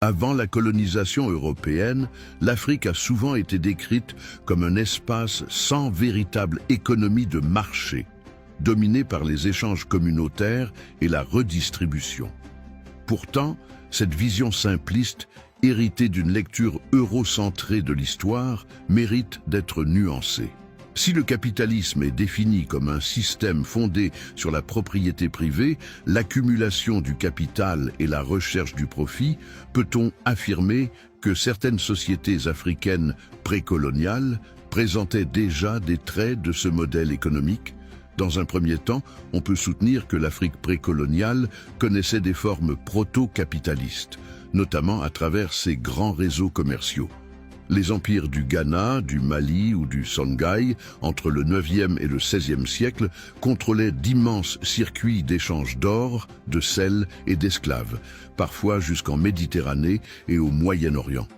Avant la colonisation européenne, l'Afrique a souvent été décrite comme un espace sans véritable économie de marché, dominé par les échanges communautaires et la redistribution. Pourtant, cette vision simpliste, héritée d'une lecture eurocentrée de l'histoire, mérite d'être nuancée. Si le capitalisme est défini comme un système fondé sur la propriété privée, l'accumulation du capital et la recherche du profit, peut-on affirmer que certaines sociétés africaines précoloniales présentaient déjà des traits de ce modèle économique? Dans un premier temps, on peut soutenir que l'Afrique précoloniale connaissait des formes proto-capitalistes, notamment à travers ses grands réseaux commerciaux. Les empires du Ghana, du Mali ou du Songhai, entre le 9e et le 16e siècle, contrôlaient d'immenses circuits d'échange d'or, de sel et d'esclaves, parfois jusqu'en Méditerranée et au Moyen-Orient.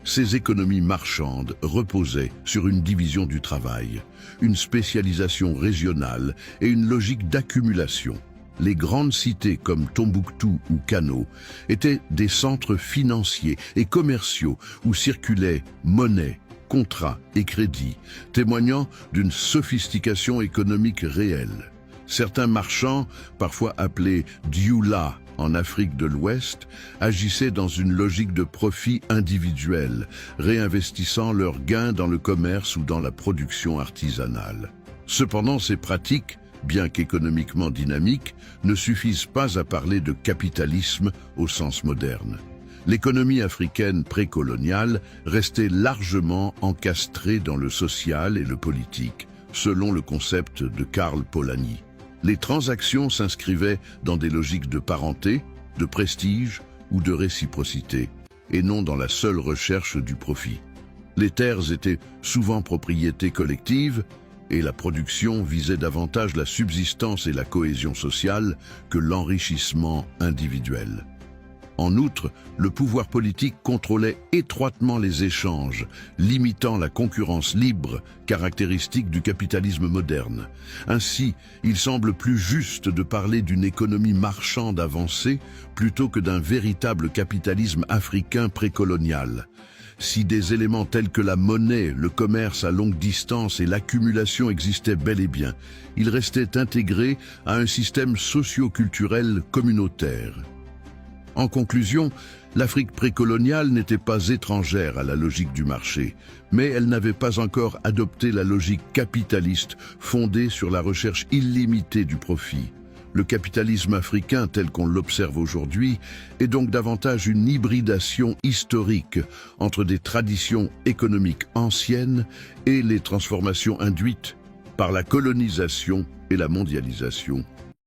Ces économies marchandes reposaient sur une division du travail, une spécialisation régionale et une logique d'accumulation. Les grandes cités comme Tombouctou ou Kano étaient des centres financiers et commerciaux où circulaient monnaie, contrats et crédits, témoignant d'une sophistication économique réelle. Certains marchands, parfois appelés Dioula en Afrique de l'Ouest, agissaient dans une logique de profit individuel, réinvestissant leurs gains dans le commerce ou dans la production artisanale. Cependant, ces pratiques, bien qu'économiquement dynamiques, ne suffisent pas à parler de capitalisme au sens moderne. L'économie africaine précoloniale restait largement encastrée dans le social et le politique, selon le concept de Karl Polanyi. Les transactions s'inscrivaient dans des logiques de parenté, de prestige ou de réciprocité, et non dans la seule recherche du profit. Les terres étaient souvent propriété collective, et la production visait davantage la subsistance et la cohésion sociale que l'enrichissement individuel. En outre, le pouvoir politique contrôlait étroitement les échanges, limitant la concurrence libre, caractéristique du capitalisme moderne. Ainsi, il semble plus juste de parler d'une économie marchande avancée plutôt que d'un véritable capitalisme africain précolonial. Si des éléments tels que la monnaie, le commerce à longue distance et l'accumulation existaient bel et bien, ils restaient intégrés à un système socio-culturel communautaire. En conclusion, l'Afrique précoloniale n'était pas étrangère à la logique du marché, mais elle n'avait pas encore adopté la logique capitaliste fondée sur la recherche illimitée du profit. Le capitalisme africain tel qu'on l'observe aujourd'hui est donc davantage une hybridation historique entre des traditions économiques anciennes et les transformations induites par la colonisation et la mondialisation.